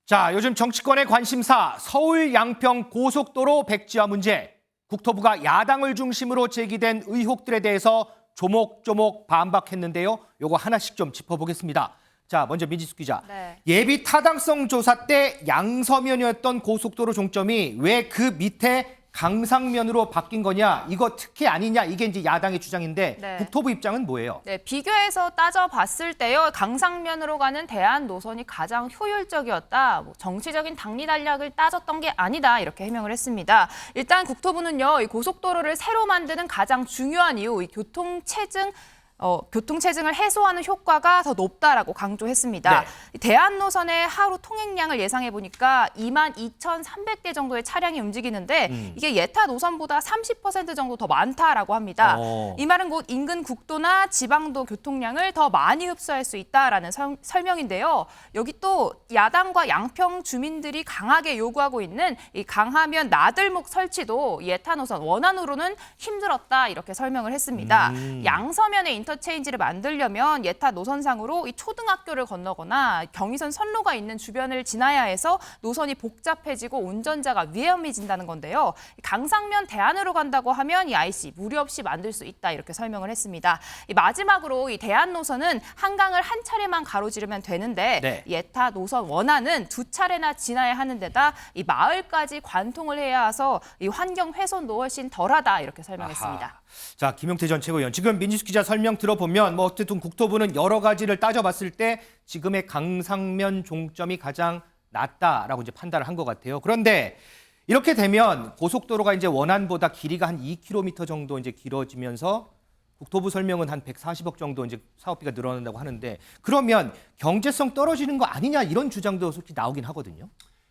자, 요즘 정치권의 관심사 서울 양평 고속도로 백지화 문제. 국토부가 야당을 중심으로 제기된 의혹들에 대해서 조목조목 반박했는데요. 요거 하나씩 좀 짚어보겠습니다. 자, 먼저 민지숙 기자. 네. 예비 타당성 조사 때 양서면이었던 고속도로 종점이 왜 그 밑에 강상면으로 바뀐 거냐? 이거 특혜 아니냐? 이게 이제 야당의 주장인데 네. 국토부 입장은 뭐예요? 네, 비교해서 따져봤을 때요. 강상면으로 가는 대안 노선이 가장 효율적이었다. 정치적인 당리 전략을 따졌던 게 아니다. 이렇게 해명을 했습니다. 일단 국토부는요. 이 고속도로를 새로 만드는 가장 중요한 이유, 이 교통체증을 해소하는 효과가 더 높다라고 강조했습니다. 네. 대안 노선의 하루 통행량을 예상해 보니까 22,300대 정도의 차량이 움직이는데 이게 예타 노선보다 30% 정도 더 많다라고 합니다. 이 말은 곧 인근 국도나 지방도 교통량을 더 많이 흡수할 수 있다라는 설명인데요. 여기 또 야당과 양평 주민들이 강하게 요구하고 있는 이 강하면 나들목 설치도 예타 노선 원안으로는 힘들었다 이렇게 설명을 했습니다. 양서면에 인터체인지를 만들려면 예타 노선상으로 이 초등학교를 건너거나 경의선 선로가 있는 주변을 지나야 해서 노선이 복잡해지고 운전자가 위험해진다는 건데요. 강상면 대안으로 간다고 하면 이 IC 무리 없이 만들 수 있다 이렇게 설명을 했습니다. 마지막으로 이 대안 노선은 한강을 한 차례만 가로지르면 되는데 네. 예타 노선 원안은 두 차례나 지나야 하는 데다 이 마을까지 관통을 해야 해서 이 환경 훼손도 훨씬 덜하다 이렇게 설명했습니다. 아하. 자, 김용태 전 최고위원. 지금 민지숙 기자 설명 들어보면 어쨌든 국토부는 여러 가지를 따져봤을 때 지금의 강상면 종점이 가장 낫다라고 이제 판단을 한 것 같아요. 그런데 이렇게 되면 고속도로가 이제 원안보다 길이가 한 2km 정도 이제 길어지면서 국토부 설명은 한 140억 정도 이제 사업비가 늘어난다고 하는데 그러면 경제성 떨어지는 거 아니냐 이런 주장도 솔직히 나오긴 하거든요.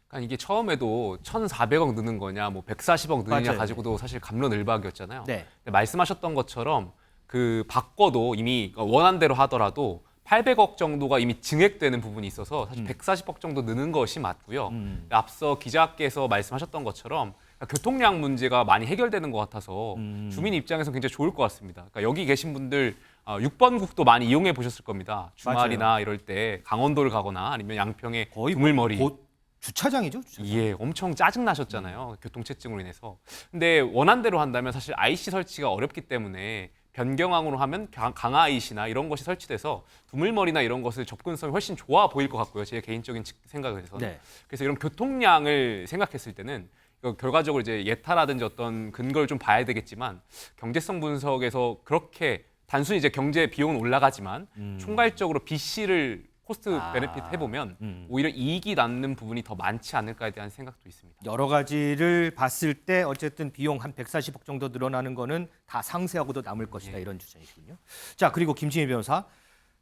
그러니까 이게 처음에도 1,400억 느는 거냐, 뭐 140억 느느냐 맞아요. 가지고도 사실 갑론을박이었잖아요. 네. 근데 말씀하셨던 것처럼 그 바꿔도 이미 원안대로 하더라도 800억 정도가 이미 증액되는 부분이 있어서 사실 140억 정도 느는 것이 맞고요. 앞서 기자께서 말씀하셨던 것처럼 교통량 문제가 많이 해결되는 것 같아서 주민 입장에서 굉장히 좋을 것 같습니다. 그러니까 여기 계신 분들 6번 국도 많이 이용해 보셨을 겁니다. 주말이나 맞아요. 이럴 때 강원도를 가거나 아니면 양평의 거의 두물머리. 곧 주차장이죠. 주차장. 예, 엄청 짜증나셨잖아요. 교통체증으로 인해서. 근데 원안대로 한다면 사실 IC 설치가 어렵기 때문에 변경항으로 하면 강화 IC나 이런 것이 설치돼서 두물머리나 이런 것을 접근성이 훨씬 좋아 보일 것 같고요. 제 개인적인 생각에서는. 네. 그래서 이런 교통량을 생각했을 때는 결과적으로 이제 예타라든지 어떤 근거를 좀 봐야 되겠지만 경제성 분석에서 그렇게 단순히 이제 경제 비용은 올라가지만 총괄적으로 BC를 코스트 베네핏 해보면 오히려 이익이 남는 부분이 더 많지 않을까에 대한 생각도 있습니다. 여러 가지를 봤을 때 어쨌든 비용 한 140억 정도 늘어나는 거는 다 상세하고도 남을 것이다 이런 주장이군요. 자, 그리고 김진일 변호사.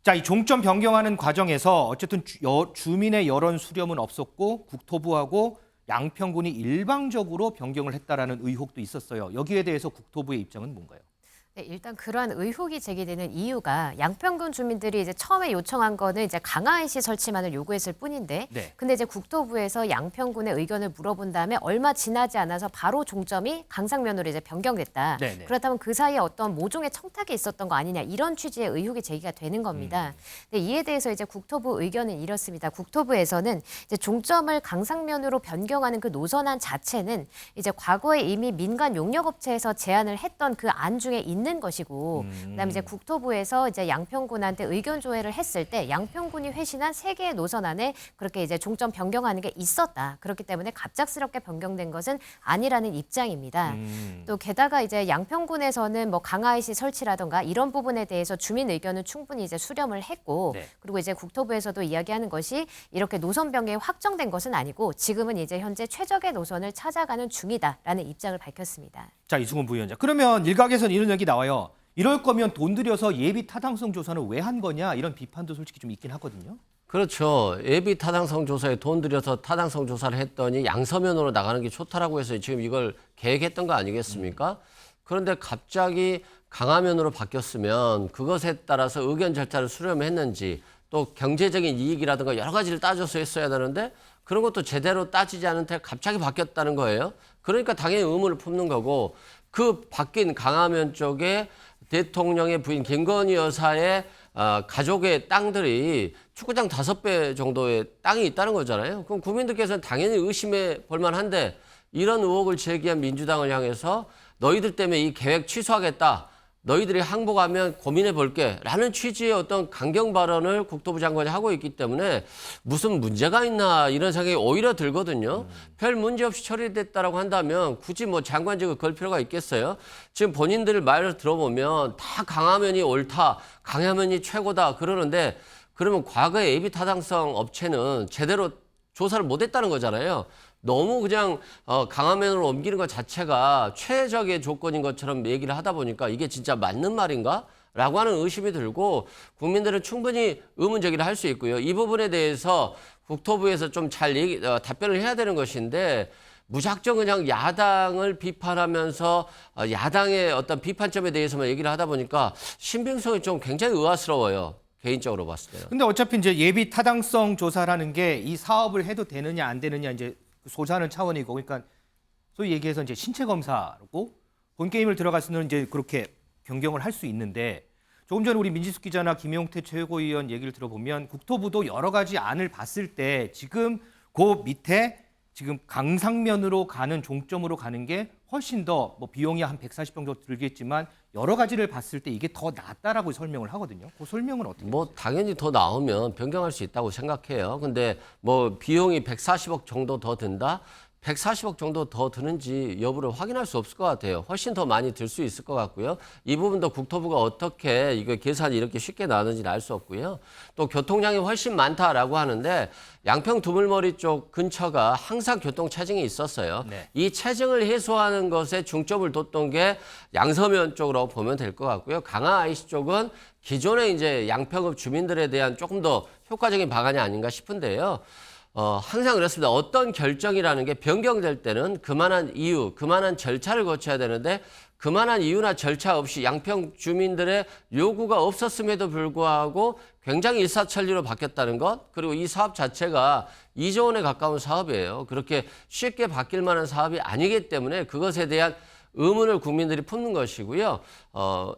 자, 이 종점 변경하는 과정에서 어쨌든 주민의 여론 수렴은 없었고 국토부하고 양평군이 일방적으로 변경을 했다라는 의혹도 있었어요. 여기에 대해서 국토부의 입장은 뭔가요? 네, 일단 그러한 의혹이 제기되는 이유가 양평군 주민들이 이제 처음에 요청한 거는 이제 강화 IC 설치만을 요구했을 뿐인데, 네. 근데 이제 국토부에서 양평군의 의견을 물어본 다음에 얼마 지나지 않아서 바로 종점이 강상면으로 이제 변경됐다. 네네. 그렇다면 그 사이에 어떤 모종의 청탁이 있었던 거 아니냐 이런 취지의 의혹이 제기가 되는 겁니다. 근데 이에 대해서 이제 국토부 의견은 이렇습니다. 국토부에서는 이제 종점을 강상면으로 변경하는 그 노선안 자체는 이제 과거에 이미 민간 용역업체에서 제안을 했던 그 안 중에 있는 것이고, 그다음에 이제 국토부에서 이제 양평군한테 의견 조회를 했을 때 양평군이 회신한 3개의 노선 안에 그렇게 이제 종점 변경하는 게 있었다. 그렇기 때문에 갑작스럽게 변경된 것은 아니라는 입장입니다. 또 게다가 이제 양평군에서는 뭐 강화 IC 설치라던가 이런 부분에 대해서 주민 의견은 충분히 이제 수렴을 했고, 네. 그리고 이제 국토부에서도 이야기하는 것이 이렇게 노선 변경이 확정된 것은 아니고 지금은 이제 현재 최적의 노선을 찾아가는 중이다라는 입장을 밝혔습니다. 자, 이승훈 부위원장. 그러면 일각에서는 이런 얘기 나와요. 이럴 거면 돈 들여서 예비 타당성 조사는 왜 한 거냐 이런 비판도 솔직히 좀 있긴 하거든요. 그렇죠. 예비 타당성 조사에 돈 들여서 타당성 조사를 했더니 양서면으로 나가는 게 좋다라고 해서 지금 이걸 계획했던 거 아니겠습니까? 그런데 갑자기 강화면으로 바뀌었으면 그것에 따라서 의견 절차를 수렴했는지 또 경제적인 이익이라든가 여러 가지를 따져서 했어야 되는데 그런 것도 제대로 따지지 않은 채 갑자기 바뀌었다는 거예요. 그러니까 당연히 의문을 품는 거고 그 바뀐 강화면 쪽에 대통령의 부인 김건희 여사의 가족의 땅들이 축구장 5배 정도의 땅이 있다는 거잖아요. 그럼 국민들께서는 당연히 의심해 볼 만한데 이런 의혹을 제기한 민주당을 향해서 너희들 때문에 이 계획 취소하겠다. 너희들이 항복하면 고민해 볼게 라는 취지의 어떤 강경 발언을 국토부 장관이 하고 있기 때문에 무슨 문제가 있나 이런 생각이 오히려 들거든요. 별 문제 없이 처리됐다라고 한다면 굳이 뭐 장관직을 걸 필요가 있겠어요? 지금 본인들 말을 들어보면 다 강화면이 옳다, 강화면이 최고다 그러는데 그러면 과거의 예비 타당성 업체는 제대로 조사를 못했다는 거잖아요. 너무 그냥 강화면으로 옮기는 것 자체가 최적의 조건인 것처럼 얘기를 하다 보니까 이게 진짜 맞는 말인가? 라고 하는 의심이 들고 국민들은 충분히 의문 제기를 할 수 있고요. 이 부분에 대해서 국토부에서 좀 잘 답변을 해야 되는 것인데 무작정 그냥 야당을 비판하면서 야당의 어떤 비판점에 대해서만 얘기를 하다 보니까 신빙성이 좀 굉장히 의아스러워요. 개인적으로 봤을 때는. 근데 어차피 이제 예비 타당성 조사라는 게 이 사업을 해도 되느냐 안 되느냐 이제 소지하는 차원이고, 그러니까 소위 얘기해서 이제 신체 검사고 본 게임을 들어가서는 이제 그렇게 변경을 할 수 있는데, 조금 전에 우리 민지숙 기자나 김용태 최고위원 얘기를 들어보면 국토부도 여러 가지 안을 봤을 때 지금 그 밑에 지금 강상면으로 가는 종점으로 가는 게 훨씬 더 뭐 비용이 한 140 정도 들겠지만 여러 가지를 봤을 때 이게 더 낫다라고 설명을 하거든요. 그 설명은 어떻게? 뭐 당연히 더 나오면 변경할 수 있다고 생각해요. 근데 뭐 비용이 140억 정도 더 든다? 140억 정도 더 드는지 여부를 확인할 수 없을 것 같아요. 훨씬 더 많이 들 수 있을 것 같고요. 이 부분도 국토부가 어떻게 이거 계산이 이렇게 쉽게 나왔는지는 알 수 없고요. 또 교통량이 훨씬 많다라고 하는데 양평 두물머리 쪽 근처가 항상 교통 체증이 있었어요. 네. 이 체증을 해소하는 것에 중점을 뒀던 게 양서면 쪽으로 보면 될 것 같고요. 강화 IC 쪽은 기존의 이제 양평읍 주민들에 대한 조금 더 효과적인 방안이 아닌가 싶은데요. 항상 그렇습니다. 어떤 결정이라는 게 변경될 때는 그만한 이유, 그만한 절차를 거쳐야 되는데 그만한 이유나 절차 없이 양평 주민들의 요구가 없었음에도 불구하고 굉장히 일사천리로 바뀌었다는 것, 그리고 이 사업 자체가 2조 원에 가까운 사업이에요. 그렇게 쉽게 바뀔 만한 사업이 아니기 때문에 그것에 대한 의문을 국민들이 품는 것이고요.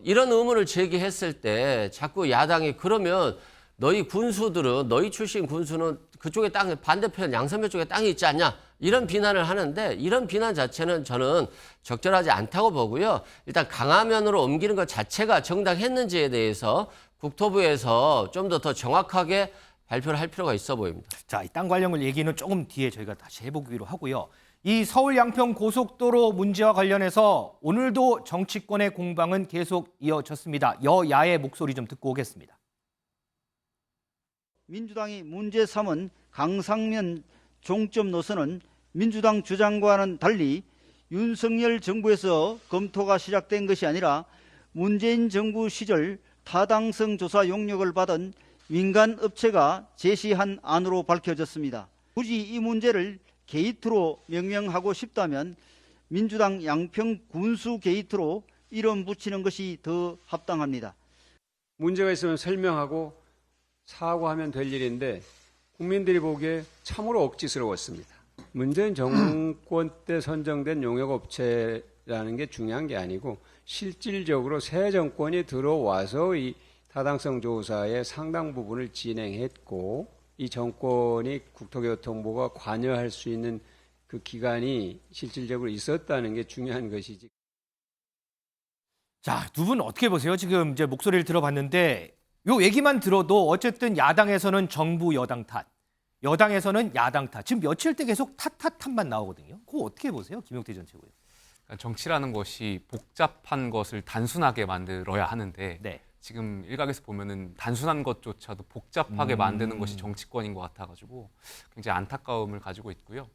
이런 의문을 제기했을 때 자꾸 야당이 그러면 너희 군수들은, 너희 출신 군수는 그쪽에 땅, 반대편 양서면 쪽에 땅이 있지 않냐? 이런 비난을 하는데 이런 비난 자체는 저는 적절하지 않다고 보고요. 일단 강화면으로 옮기는 것 자체가 정당했는지에 대해서 국토부에서 좀 더 정확하게 발표를 할 필요가 있어 보입니다. 자, 이 땅 관련 얘기는 조금 뒤에 저희가 다시 해보기로 하고요. 이 서울 양평 고속도로 문제와 관련해서 오늘도 정치권의 공방은 계속 이어졌습니다. 여야의 목소리 좀 듣고 오겠습니다. 민주당이 문제 삼은 강상면 종점 노선은 민주당 주장과는 달리 윤석열 정부에서 검토가 시작된 것이 아니라 문재인 정부 시절 타당성 조사 용역을 받은 민간 업체가 제시한 안으로 밝혀졌습니다. 굳이 이 문제를 게이트로 명명하고 싶다면 민주당 양평 군수 게이트로 이름 붙이는 것이 더 합당합니다. 문제가 있으면 설명하고 사과하면 될 일인데 국민들이 보기에 참으로 억지스러웠습니다. 문재인 정권 때 선정된 용역업체라는 게 중요한 게 아니고 실질적으로 새 정권이 들어와서 이 타당성 조사의 상당 부분을 진행했고 이 정권이 국토교통부가 관여할 수 있는 그 기간이 실질적으로 있었다는 게 중요한 것이지. 자, 두 분 어떻게 보세요? 지금 이제 목소리를 들어봤는데 요 얘기만 들어도 어쨌든 야당에서는 정부 여당 탓, 여당에서는 야당 탓. 지금 며칠 때 계속 탓만 나오거든요. 그거 어떻게 보세요? 김용태 전 최고위원. 그러니까 정치라는 것이 복잡한 것을 단순하게 만들어야 하는데 네. 지금 일각에서 보면은 단순한 것조차도 복잡하게 만드는 것이 정치권인 것 같아가지고 굉장히 안타까움을 가지고 있고요.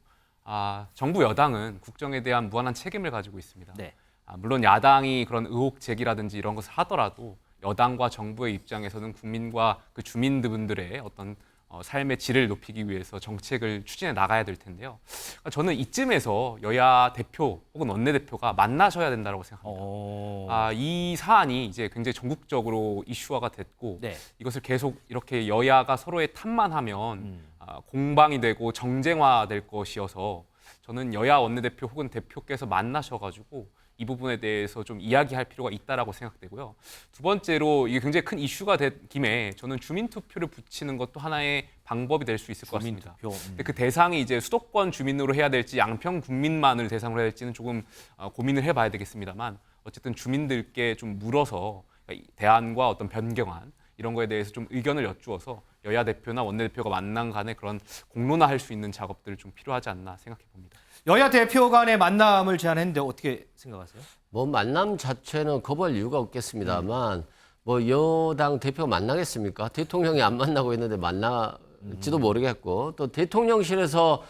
정부 여당은 국정에 대한 무한한 책임을 가지고 있습니다. 네. 물론 야당이 그런 의혹 제기라든지 이런 것을 하더라도 여당과 정부의 입장에서는 국민과 그 주민들의 어떤 삶의 질을 높이기 위해서 정책을 추진해 나가야 될 텐데요. 그러니까 저는 이쯤에서 여야 대표 혹은 원내대표가 만나셔야 된다고 생각합니다. 이 사안이 이제 굉장히 전국적으로 이슈화가 됐고 네. 이것을 계속 이렇게 여야가 서로의 탓만 하면 공방이 되고 정쟁화될 것이어서 저는 여야 원내대표 혹은 대표께서 만나셔가지고 이 부분에 대해서 좀 이야기할 필요가 있다라고 생각되고요. 두 번째로 이게 굉장히 큰 이슈가 된 김에 저는 주민투표를 붙이는 것도 하나의 방법이 될 수 있을 것 같습니다. 근데 그 대상이 이제 수도권 주민으로 해야 될지 양평 국민만을 대상으로 해야 될지는 조금 고민을 해봐야 되겠습니다만 어쨌든 주민들께 좀 물어서 대안과 어떤 변경안 이런 거에 대해서 좀 의견을 여쭈어서 여야 대표나 원내대표가 만남 간에 그런 공론화할 수 있는 작업들을 좀 필요하지 않나 생각해 봅니다. 여야 대표 간의 만남을 제안했는데 어떻게 생각하세요? 뭐 만남 자체는 거부할 이유가 없겠습니다만 뭐 여당 대표 만나겠습니까? 대통령이 안 만나고 있는데 만날지도 모르겠고 또 대통령실에서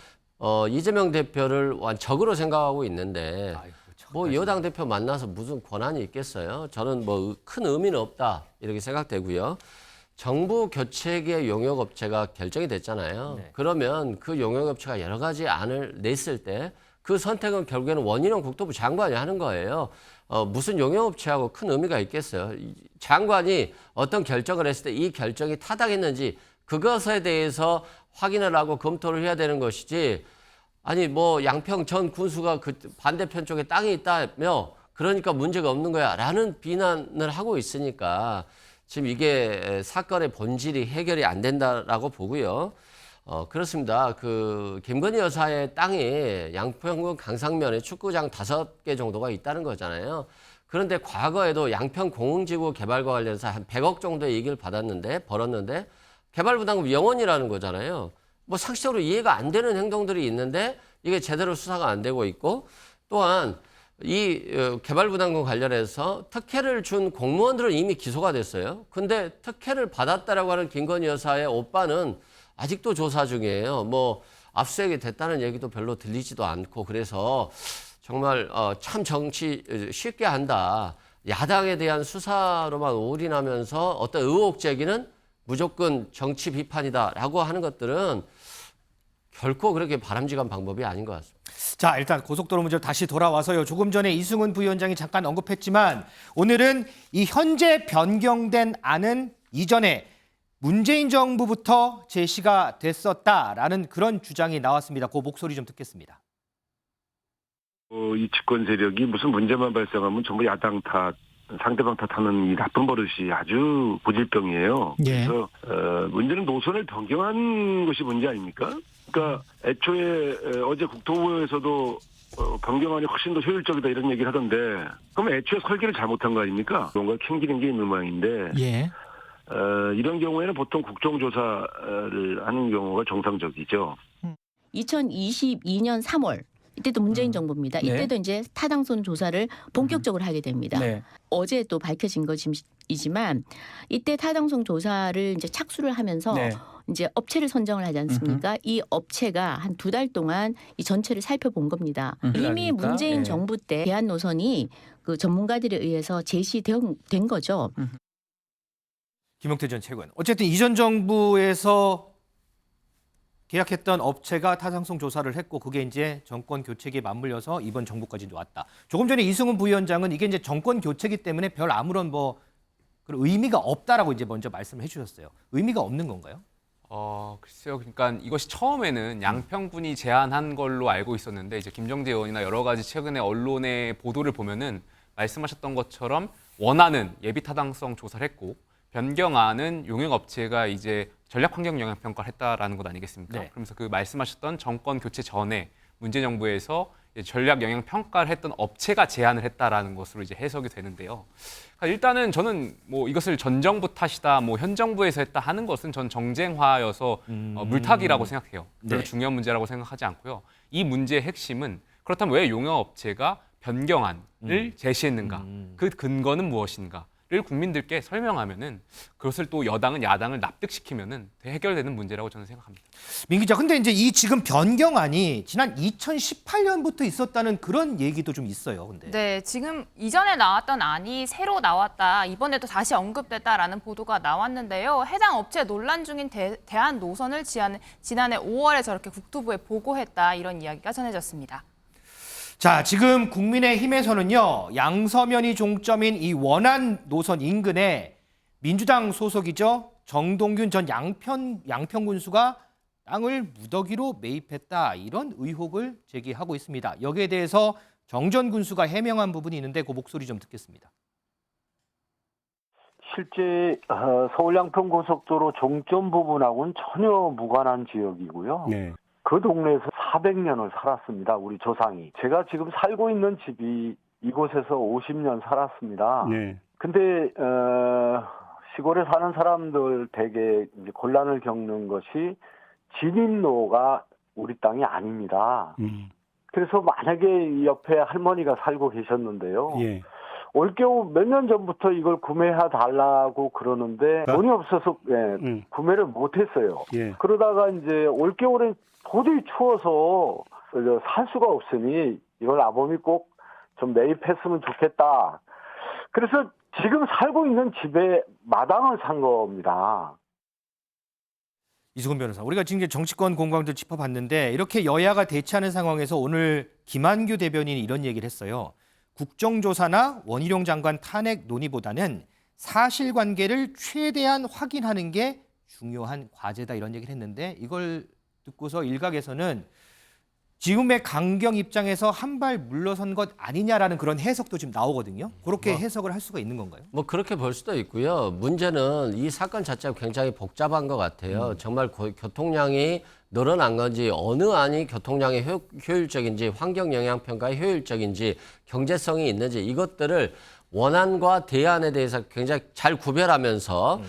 이재명 대표를 적으로 생각하고 있는데 뭐 여당 대표 만나서 무슨 권한이 있겠어요? 저는 뭐 큰 의미는 없다 이렇게 생각되고요. 정부 교체의 용역업체가 결정이 됐잖아요. 네. 그러면 그 용역업체가 여러 가지 안을 냈을 때 그 선택은 결국에는 원희룡 국토부 장관이 하는 거예요. 무슨 용역업체하고 큰 의미가 있겠어요. 장관이 어떤 결정을 했을 때 이 결정이 타당했는지 그것에 대해서 확인을 하고 검토를 해야 되는 것이지 아니 뭐 양평 전 군수가 그 반대편 쪽에 땅이 있다며 그러니까 문제가 없는 거야 라는 비난을 하고 있으니까 지금 이게 사건의 본질이 해결이 안 된다라고 보고요. 그렇습니다. 그 김건희 여사의 땅이 양평군 강상면에 축구장 5개 정도가 있다는 거잖아요. 그런데 과거에도 양평 공흥지구 개발과 관련해서 한 100억 정도의 얘기를 벌었는데 개발부담금 0원이라는 거잖아요. 뭐 상식적으로 이해가 안 되는 행동들이 있는데 이게 제대로 수사가 안 되고 있고 또한 이 개발부담금 관련해서 특혜를 준 공무원들은 이미 기소가 됐어요. 근데 특혜를 받았다라고 하는 김건희 여사의 오빠는 아직도 조사 중이에요. 뭐 압수수색이 됐다는 얘기도 별로 들리지도 않고 그래서 정말 참 정치 쉽게 한다. 야당에 대한 수사로만 올인하면서 어떤 의혹 제기는 무조건 정치 비판이다라고 하는 것들은 결코 그렇게 바람직한 방법이 아닌 것 같습니다. 자, 일단 고속도로 문제로 다시 돌아와서요. 조금 전에 이승훈 부위원장이 잠깐 언급했지만 오늘은 이 현재 변경된 안은 이전에 문재인 정부부터 제시가 됐었다라는 그런 주장이 나왔습니다. 그 목소리 좀 듣겠습니다. 이 집권 세력이 무슨 문제만 발생하면 전부 야당 탓, 상대방 탓하는 이 나쁜 버릇이 아주 고질병이에요. 예. 그래서 문제는 노선을 변경한 것이 문제 아닙니까? 그러니까 애초에 어제 국토부에서도 변경안이 훨씬 더 효율적이다 이런 얘기를 하던데 그럼 애초에 설계를 잘못한 거 아닙니까? 뭔가 캥기는 게 있는 모양인데 예. 이런 경우에는 보통 국정조사를 하는 경우가 정상적이죠. 2022년 3월 이때도 문재인 정부입니다. 이때도 이제 타당성 조사를 본격적으로 하게 됩니다. 어제 또 밝혀진 것이지만 이때 타당성 조사를 이제 착수를 하면서 이제 업체를 선정을 하지 않습니까? 이 업체가 한 2달 동안 이 전체를 살펴본 겁니다. 이미 문재인 정부 때 대안 노선이 그 전문가들에 의해서 제시된 거죠. 김용태 전 최고위원. 어쨌든 이전 정부에서 계약했던 업체가 타당성 조사를 했고 그게 이제 정권 교체기에 맞물려서 이번 정부까지 왔다. 조금 전에 이승훈 부위원장은 이게 이제 정권 교체기 때문에 별 아무런 뭐 그런 의미가 없다라고 이제 먼저 말씀을 해주셨어요. 의미가 없는 건가요? 글쎄요. 그러니까 이것이 처음에는 양평군이 제안한 걸로 알고 있었는데 이제 김정재 의원이나 여러 가지 최근에 언론의 보도를 보면은 말씀하셨던 것처럼 원하는 예비 타당성 조사를 했고 변경안은 용역업체가 이제 전략환경 영향평가를 했다라는 것 아니겠습니까? 네. 그러면서 그 말씀하셨던 정권 교체 전에 문재인 정부에서 전략 영향 평가를 했던 업체가 제안을 했다라는 것으로 이제 해석이 되는데요. 그러니까 일단은 저는 뭐 이것을 전 정부 탓이다, 뭐 현 정부에서 했다 하는 것은 전 정쟁화여서 물타기라고 생각해요. 별로 네. 중요한 문제라고 생각하지 않고요. 이 문제의 핵심은 그렇다면 왜 용역업체가 변경안을 제시했는가? 그 근거는 무엇인가? 를 국민들께 설명하면은 그것을 또 여당은 야당을 납득시키면은 해결되는 문제라고 저는 생각합니다. 민 기자, 근데 이제 이 지금 변경안이 지난 2018년부터 있었다는 그런 얘기도 좀 있어요. 근데. 네, 지금 이전에 나왔던 안이 새로 나왔다, 이번에도 다시 언급됐다라는 보도가 나왔는데요. 해당 업체 논란 중인 대안 노선을 지난해 5월에 저렇게 국토부에 보고했다, 이런 이야기가 전해졌습니다. 자, 지금 국민의힘에서는요, 양서면이 종점인 이 원안 노선 인근에 민주당 소속이죠, 정동균 전 양평 군수가 땅을 무더기로 매입했다, 이런 의혹을 제기하고 있습니다. 여기에 대해서 정전 군수가 해명한 부분이 있는데 그 목소리 좀 듣겠습니다. 실제 서울 양평 고속도로 종점 부분하고는 전혀 무관한 지역이고요. 네. 그 동네에서 400년을 살았습니다. 우리 조상이. 제가 지금 살고 있는 집이 이곳에서 50년 살았습니다. 네. 근데 시골에 사는 사람들 대개 이제 곤란을 겪는 것이 진입로가 우리 땅이 아닙니다. 그래서 만약에 옆에 할머니가 살고 계셨는데요. 예. 올겨우 몇 년 전부터 이걸 구매해 달라고 그러는데 돈이 없어서 구매를 못했어요. 예. 그러다가 이제 올겨울엔 도저히 추워서 살 수가 없으니 이걸 아범이 꼭 좀 매입했으면 좋겠다. 그래서 지금 살고 있는 집에 마당을 산 겁니다. 이수근 변호사, 우리가 지금 정치권 공방들 짚어봤는데 이렇게 여야가 대치하는 상황에서 오늘 김한규 대변인이 이런 얘기를 했어요. 국정조사나 원희룡 장관 탄핵 논의보다는 사실관계를 최대한 확인하는 게 중요한 과제다 이런 얘기를 했는데 이걸 듣고서 일각에서는 지금의 강경 입장에서 한 발 물러선 것 아니냐라는 그런 해석도 지금 나오거든요. 그렇게 해석을 할 수가 있는 건가요? 뭐 그렇게 볼 수도 있고요. 문제는 이 사건 자체가 굉장히 복잡한 것 같아요. 정말 교통량이 늘어난 건지 어느 안이 교통량이 효율적인지 환경영향평가의 효율적인지 경제성이 있는지 이것들을 원안과 대안에 대해서 굉장히 잘 구별하면서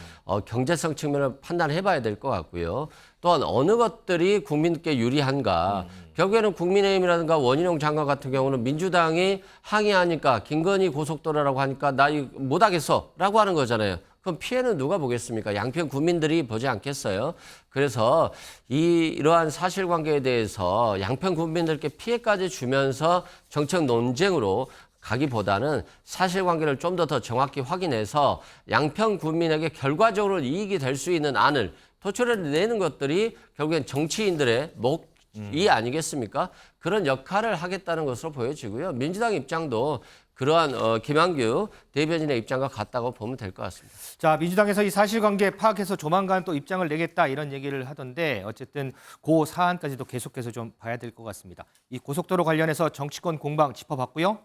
경제성 측면을 판단해봐야 될 것 같고요. 또한 어느 것들이 국민께 유리한가. 결국에는 국민의힘이라든가 원희룡 장관 같은 경우는 민주당이 항의하니까 김건희 고속도로라고 하니까 나 이거 못하겠어 라고 하는 거잖아요. 그럼 피해는 누가 보겠습니까? 양평 국민들이 보지 않겠어요? 그래서 이러한 사실관계에 대해서 양평 국민들께 피해까지 주면서 정책 논쟁으로 가기보다는 사실관계를 좀 더 정확히 확인해서 양평 국민에게 결과적으로 이익이 될 수 있는 안을 도출해내는 것들이 결국엔 정치인들의 몫이 아니겠습니까? 그런 역할을 하겠다는 것으로 보여지고요. 민주당 입장도 그러한 김한규 대변인의 입장과 같다고 보면 될 것 같습니다. 자, 민주당에서 이 사실관계 파악해서 조만간 또 입장을 내겠다 이런 얘기를 하던데 어쨌든 그 사안까지도 계속해서 좀 봐야 될 것 같습니다. 이 고속도로 관련해서 정치권 공방 짚어봤고요.